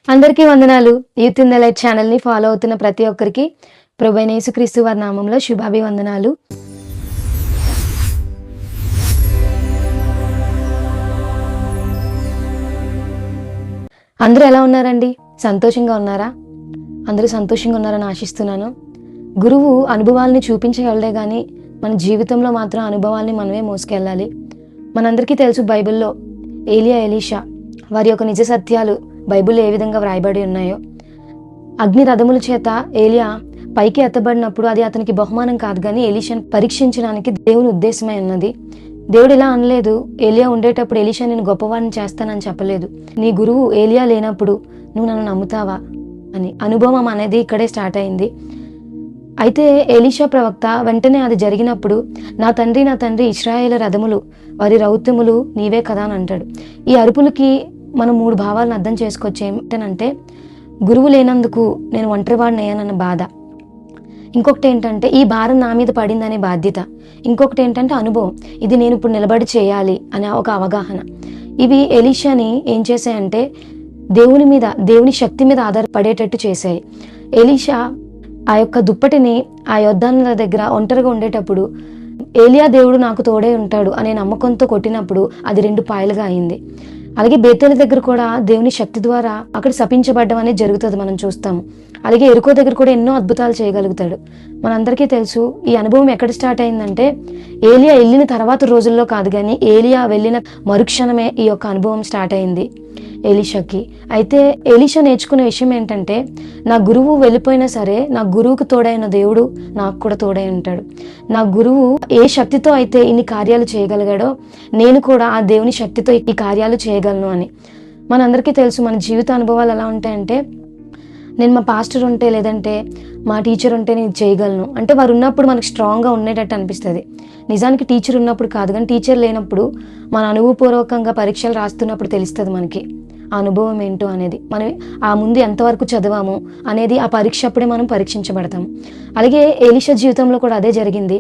అందరికీ వందనాలు. Youth in the light ఛానల్‌ని ఫాలో అవుతున్న ప్రతి ఒక్కరికి ప్రభువైన యేసుక్రీస్తు వారి నామంలో శుభాభివందనాలు. అందరూ ఎలా ఉన్నారండి? సంతోషంగా ఉన్నారా? అందరూ సంతోషంగా ఉన్నారని ఆశిస్తున్నాను. గురువు అనుభవాల్ని చూపించగలడే కానీ మన జీవితంలో మాత్రం అనుభవాల్ని మనమే మోసుకెళ్ళాలి. మనందరికీ తెలుసు బైబిల్లో ఏలియా, ఎలీషా వారి యొక్క నిజ సత్యాలు బైబిల్లో ఏ విధంగా వ్రాయబడి ఉన్నాయో. అగ్ని రథముల చేత ఏలియా పైకి ఎత్తబడినప్పుడు అది అతనికి బహుమానం కాదు, కానీ ఎలీషాను పరీక్షించడానికి దేవుని ఉద్దేశమై ఉన్నది. దేవుడు ఇలా అనలేదు, ఏలియా ఉండేటప్పుడు ఎలీషా నేను గొప్పవాడిని చేస్తానని చెప్పలేదు. నీ గురువు ఏలియా లేనప్పుడు నువ్వు నన్ను నమ్ముతావా అని. అనుభవం అనేది ఇక్కడే స్టార్ట్ అయింది. అయితే ఎలీషా ప్రవక్త వెంటనే అది జరిగినప్పుడు నా తండ్రి ఇశ్రాయేలు రథములు వారి రౌత్యములు నీవే కదా అని అంటాడు. ఈ అరుపులకి మనం 3 భావాలను అర్థం చేసుకోవచ్చు. ఏంటంటే గురువు లేనందుకు నేను ఒంటరివాడిని అయ్యానన్న బాధ, ఇంకొకటి ఏంటంటే ఈ భారం నా మీద పడిందనే బాధ్యత, ఇంకొకటి ఏంటంటే అనుభవం, ఇది నేను ఇప్పుడు నిలబడి చేయాలి అనే ఒక అవగాహన. ఇవి ఎలీషాని ఏం చేశాయంటే దేవుని శక్తి మీద ఆధారపడేటట్టు చేశాయి. ఎలీషా ఆ యొక్క దుప్పటిని ఆ యోద్ధానుల దగ్గర ఒంటరిగా ఉండేటప్పుడు ఏలియా దేవుడు నాకు తోడే ఉంటాడు అనే నమ్మకంతో కొట్టినప్పుడు అది 2 పాయలుగా అయింది. అలాగే బేతేలు దగ్గర కూడా దేవుని శక్తి ద్వారా అక్కడ శపించబడ్డం అనేది జరుగుతుంది, మనం చూస్తాము. అలాగే ఎరుకో దగ్గర కూడా ఎన్నో అద్భుతాలు చేయగలుగుతాడు. మనందరికీ తెలుసు ఈ అనుభవం ఎక్కడ స్టార్ట్ అయిందంటే ఏలియా వెళ్ళిన తర్వాత రోజుల్లో కాదు, కానీ ఏలియా వెళ్ళిన మరుక్షణమే ఈ యొక్క అనుభవం స్టార్ట్ అయింది ఎలీషాకి. అయితే ఎలీషా నేర్చుకునే విషయం ఏంటంటే నా గురువు వెళ్ళిపోయినా సరే నా గురువుకు తోడైన దేవుడు నాకు కూడా తోడై ఉంటాడు. నా గురువు ఏ శక్తితో అయితే ఇన్ని కార్యాలు చేయగలిగాడో నేను కూడా ఆ దేవుని శక్తితో ఈ కార్యాలు చేయగలను అని. మనందరికీ తెలుసు మన జీవిత అనుభవాలు ఎలా ఉంటాయంటే నేను మా పాస్టర్ ఉంటే లేదంటే మా టీచర్ ఉంటే నేను చేయగలను అంటే వారు ఉన్నప్పుడు మనకు స్ట్రాంగ్గా ఉండేటట్టు అనిపిస్తుంది. నిజానికి టీచర్ ఉన్నప్పుడు కాదు, కానీ టీచర్ లేనప్పుడు మన అనుభవపూర్వకంగా పరీక్షలు రాస్తున్నప్పుడు తెలుస్తుంది మనకి ఆ అనుభవం ఏంటో అనేది. మనం ఆ ముందు ఎంతవరకు చదివాము అనేది ఆ పరీక్ష అప్పుడే మనం పరీక్షించబడతాము. అలాగే ఎలీషా జీవితంలో కూడా అదే జరిగింది.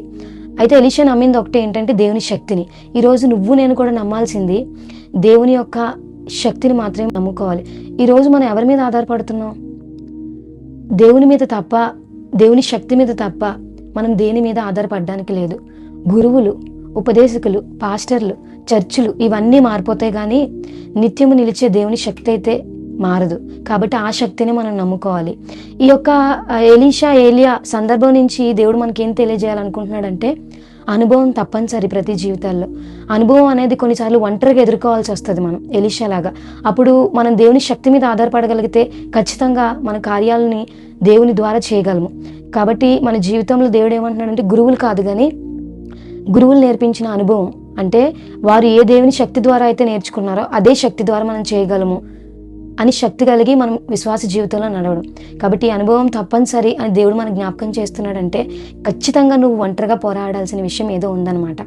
అయితే ఎలీషా నమ్మింది ఒకటే ఏంటంటే దేవుని శక్తిని. ఈరోజు నువ్వు నేను కూడా నమ్మాల్సింది దేవుని యొక్క శక్తిని మాత్రమే నమ్ముకోవాలి. ఈరోజు మనం ఎవరి మీద ఆధారపడుతున్నాం? దేవుని మీద తప్ప, దేవుని శక్తి మీద తప్ప మనం దేని మీద ఆధారపడడానికి లేదు. గురువులు, ఉపదేశకులు, పాస్టర్లు, చర్చిలు ఇవన్నీ మారిపోతాయి, కానీ నిత్యము నిలిచే దేవుని శక్తి అయితే మారదు. కాబట్టి ఆ శక్తిని మనం నమ్ముకోవాలి. ఈ యొక్క ఏలియా సందర్భం నుంచి దేవుడు మనకేం తెలియజేయాలనుకుంటున్నాడంటే అనుభవం తప్పనిసరి ప్రతి జీవితాల్లో. అనుభవం అనేది కొన్నిసార్లు ఒంటరిగా ఎదుర్కోవాల్సి వస్తుంది మనం ఎలీషా లాగా. అప్పుడు మనం దేవుని శక్తి మీద ఆధారపడగలిగితే ఖచ్చితంగా మన కార్యాలని దేవుని ద్వారా చేయగలము. కాబట్టి మన జీవితంలో దేవుడు ఏమంటున్నాడంటే గురువులు కాదు, కానీ గురువులు నేర్పించిన అనుభవం, అంటే వారు ఏ దేవుని శక్తి ద్వారా అయితే నేర్చుకున్నారో అదే శక్తి ద్వారా మనం చేయగలము అని శక్తి కలిగి మనం విశ్వాస జీవితంలో నడవడం. కాబట్టి ఈ అనుభవం తప్పనిసరి అని దేవుడు మనకు జ్ఞాపకం చేస్తున్నాడంటే ఖచ్చితంగా నువ్వు ఒంటరిగా పోరాడాల్సిన విషయం ఏదో ఉందన్నమాట.